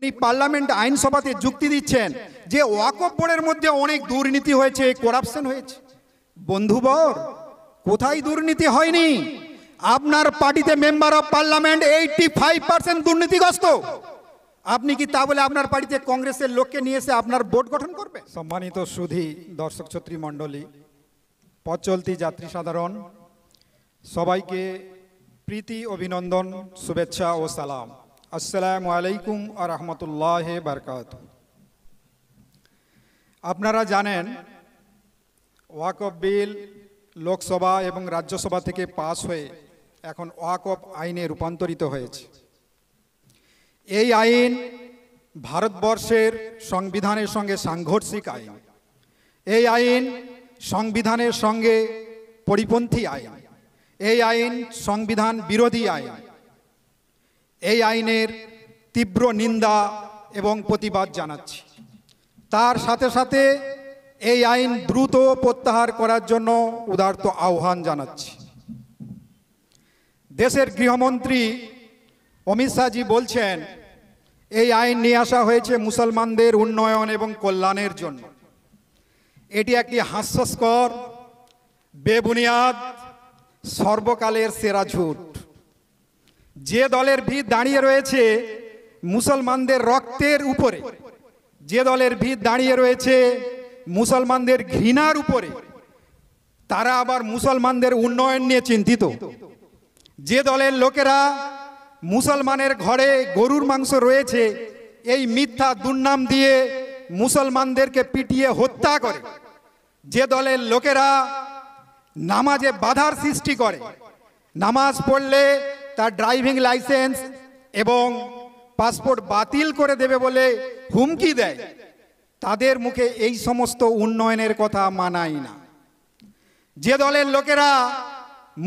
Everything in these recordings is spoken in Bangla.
উনি পার্লামেন্ট আইনসভাতে যুক্তি দিচ্ছেন যে ওয়াকফ বোর্ডের মধ্যে অনেক দুর্নীতি হয়েছে, করাপশন হয়েছে। বন্ধুবর, কোথায় দুর্নীতি হয়নি? আপনার পার্টিতে মেম্বার অফ পার্লামেন্ট 85% দুর্নীতিগ্রস্ত। আপনি কি তা বলে আপনার পার্টিতে কংগ্রেসের লোককে নিয়ে এসে আপনার বোর্ড গঠন করবে? সম্মানিত সুধী দর্শক ছত্রী মণ্ডলী, পথ চলতি যাত্রী সাধারণ, সবাইকে প্রীতি, অভিনন্দন, শুভেচ্ছা ও সালাম। আসসালামু আলাইকুম ওয়া রাহমাতুল্লাহি ওয়া বারাকাতুহু। আপনারা জানেন ওয়াকফ বিল লোকসভা এবং রাজ্যসভা থেকে পাস হয়ে এখন ওয়াকফ আইনে রূপান্তরিত হয়েছে। এই আইন ভারতবর্ষের সংবিধানের সঙ্গে সাংঘর্ষিক আইন। এই আইন সংবিধানের সঙ্গে পরিপন্থী আইন। এই আইন সংবিধান বিরোধী আইন। এই আইনের তীব্র নিন্দা এবং প্রতিবাদ জানাচ্ছি। তার সাথে সাথে এই আইন দ্রুত প্রত্যাহার করার জন্য উদারত আহ্বান জানাচ্ছি। দেশের গৃহমন্ত্রী অমিত শাহজি বলছেন এই আইন নিয়ে আসা হয়েছে মুসলমানদের উন্নয়ন এবং কল্যাণের জন্য। এটি একটি হাস্যস্কর, বেবুনিয়াদ, সর্বকালের সেরা ঝুট। যে দলের ভিত দাঁড়িয়ে রয়েছে মুসলমানদের রক্তের উপরে, যে দলের ভিত দাঁড়িয়ে রয়েছে মুসলমানদের ঘৃণার উপরে, তারা আবার মুসলমানদের উন্নয়ন নিয়ে চিন্তিত। যে দলের লোকেরা মুসলমানের ঘরে গরুর মাংস রয়েছে এই মিথ্যা দুর্নাম দিয়ে মুসলমানদেরকে পিটিয়ে হত্যা করে, যে দলের লোকেরা নামাজে বাধার সৃষ্টি করে, নামাজ পড়লে তার ড্রাইভিং লাইসেন্স এবং পাসপোর্ট বাতিল করে দেবে বলে হুমকি দেয়, তাদের মুখে এই সমস্ত উন্নয়নের কথা মানায় না। যে দলের লোকেরা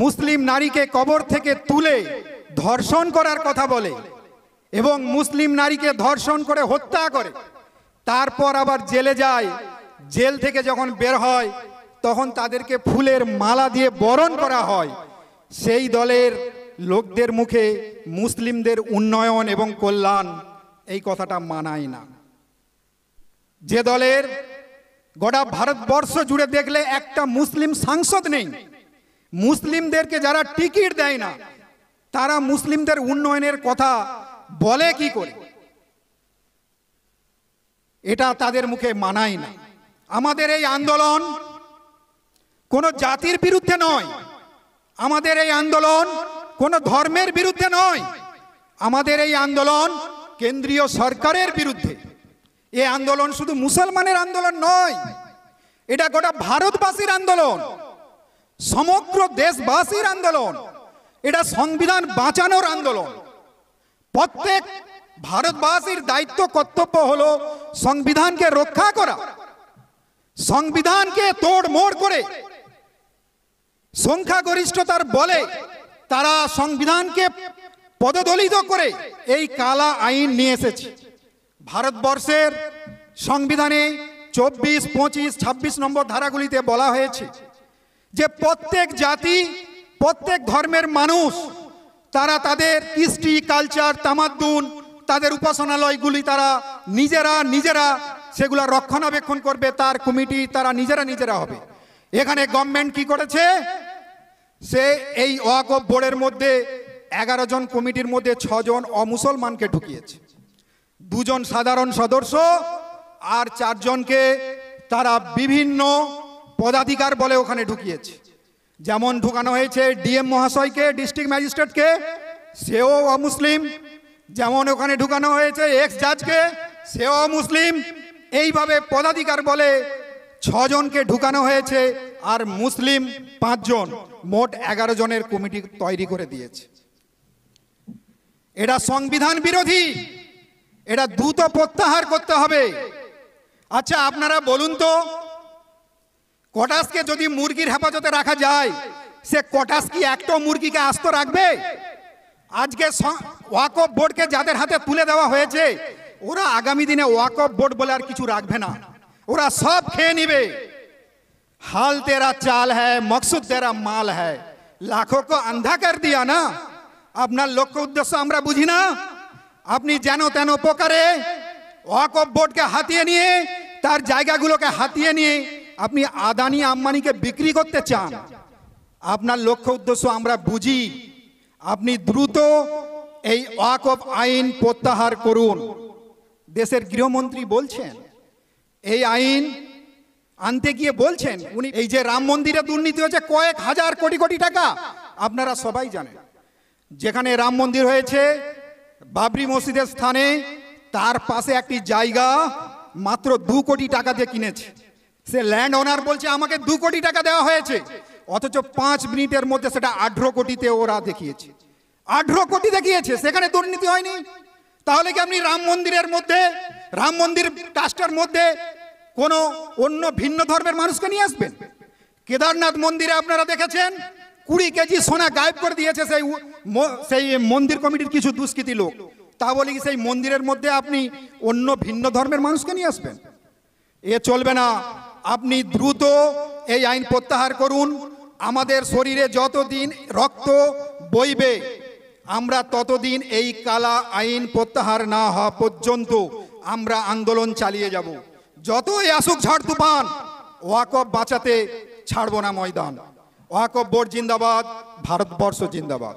মুসলিম নারীকে কবর থেকে তুলে ধর্ষণ করার কথা বলে এবং মুসলিম নারীকে ধর্ষণ করে হত্যা করে, তারপর আবার জেলে যায়, জেল থেকে যখন বের হয় তখন তাদেরকে ফুলের মালা দিয়ে বরণ করা হয়, সেই দলের লোকদের মুখে মুসলিমদের উন্নয়ন এবং কল্যাণ এই কথাটা মানায় না। যে দলের গোটা ভারতবর্ষ জুড়ে দেখলে একটা মুসলিম সাংসদ নেই, মুসলিমদেরকে যারা টিকিট দেয় না, তারা মুসলিমদের উন্নয়নের কথা বলে কি করে? এটা তাদের মুখে মানায় না। আমাদের এই আন্দোলন কোনো জাতির বিরুদ্ধে নয়, আমাদের এই আন্দোলন কোনো ধর্মের বিরুদ্ধে নয়, আমাদের এই আন্দোলন কেন্দ্রীয় সরকারের বিরুদ্ধে। এই আন্দোলন শুধু মুসলমানের আন্দোলন নয়, এটা গোটা ভারতবাসীর আন্দোলন, সমগ্র দেশবাসীর আন্দোলন। এটা সংবিধান বাঁচানোর আন্দোলন। প্রত্যেক ভারতবাসীর দায়িত্ব, কর্তব্য হলো সংবিধানকে রক্ষা করা, সংবিধানকে তোড়মোড় করে সংখ্যাগরিষ্ঠতার বলে তারা সংবিধানকে পদদলিত করে এই কালা আইন নিয়ে এসেছে। ভারতবর্ষের সংবিধানে 24, 25, 26 নম্বর ধারাগুলিতে বলা হয়েছে যে প্রত্যেক জাতি, প্রত্যেক ধর্মের মানুষ তারা তাদের কৃষ্টি, কালচার, তামাদ্দুন, তাদের উপাসনালয়গুলি তারা নিজেরা সেগুলো রক্ষণাবেক্ষণ করবে, তার কমিটি তারা নিজেরা হবে। এখানে গভর্নমেন্ট কি করেছে? সে এই ওয়াকফ বোর্ডের মধ্যে 11 জন কমিটির মধ্যে 6 জন অমুসলমানকে ঢুকিয়েছে, 2 জন সাধারণ সদস্য আর 4 জনকে তারা বিভিন্ন পদাধিকার বলে ওখানে ঢুকিয়েছে। যেমন ঢুকানো হয়েছে ডিএম মহাশয়কে, ডিস্ট্রিক্ট ম্যাজিস্ট্রেটকে, সেও অমুসলিম। যেমন ওখানে ঢুকানো হয়েছে এক্স জাজকে, সেও অমুসলিম। এইভাবে পদাধিকার বলে 6 জনকে ঢুকানো হয়েছে আর মুসলিম 5 জন, মোট 11 জনের কমিটি তৈরি করে দিয়েছে। এটা সংবিধান বিরোধী, এটা দ্রুত প্রত্যাহার করতে হবে। আচ্ছা আপনারা বলুন তো, কটাসকে যদি মুরগির হেফাজতে রাখা যায়, সে কটাস কি একটা মুরগিকে আস্ত রাখবে? আজকে ওয়াকফ বোর্ডকে যাদের হাতে তুলে দেওয়া হয়েছে, ওরা আগামী দিনে ওয়াকফ বোর্ড বলে আর কিছু রাখবে না, ওরা সব খেয়ে নিবে। হাল তেরা চাল হ্যায়, মকসুদ তেরা মাল হ্যায়, লাখো কো আন্ধা কর দিয়া না। আপনার লক্ষ্য উদ্দেশ্য আমরা বুঝি না। আপনি যেন তেন প্রকারে ওয়াকফ বোর্ডকে হাতিয়ে নিয়ে তার জায়গাগুলোকে হাতিয়ে নিয়ে আপনি আদানি আম্বানিকে বিক্রি করতে চান। আপনার লক্ষ্য উদ্দেশ্য আমরা বুঝি। আপনি দ্রুত এই ওয়াকফ আইন প্রত্যাহার করুন। দেশের গৃহমন্ত্রী বলছেন এই আইন আনতে গিয়ে বলছেন উনি এই যে রাম মন্দিরে দুর্নীতি হয়েছে কয়েক হাজার কোটি কোটি টাকা, আপনারা সবাই জানেন। যেখানে রাম মন্দির হয়েছে বাবরি মসজিদের স্থানে তার পাশে একটি জায়গা মাত্র 2 কোটি টাকা দিয়ে কিনেছে। সে ল্যান্ড ওনার বলছে আমাকে 2 কোটি টাকা দেওয়া হয়েছে, অথচ 5 মিনিটের মধ্যে সেটা 18 কোটিতে ওরা দেখিয়েছে। 18 কোটি দেখিয়েছে, সেখানে দুর্নীতি হয়নি। তাহলে কি আপনি রাম মন্দিরের মধ্যে, রাম মন্দির ট্রাস্টের মধ্যে কোনো অন্য ভিন্ন ধর্মের মানুষকে নিয়ে আসবেন? কেদারনাথ মন্দিরে আপনারা দেখেছেন 20 কেজি সোনা গায়েব করে দিয়েছে সেই মন্দির কমিটির কিছু দুষ্কৃতী লোক। তা বলে কি সেই মন্দিরের মধ্যে আপনি অন্য ভিন্ন ধর্মের মানুষকে নিয়ে আসবেন? এ চলবে না। আপনি দ্রুত এই আইন প্রত্যাহার করুন। আমাদের শরীরে যতদিন রক্ত বইবে আমরা ততদিন এই কালা আইন প্রত্যাহার না হওয়া পর্যন্ত আমরা আন্দোলন চালিয়ে যাব। যতই আসুক ঝড় তুফান, ওয়াকফ বাঁচাতে ছাড়ব না ময়দান। ওয়াকফ বোর্ড জিন্দাবাদ, ভারতবর্ষ জিন্দাবাদ।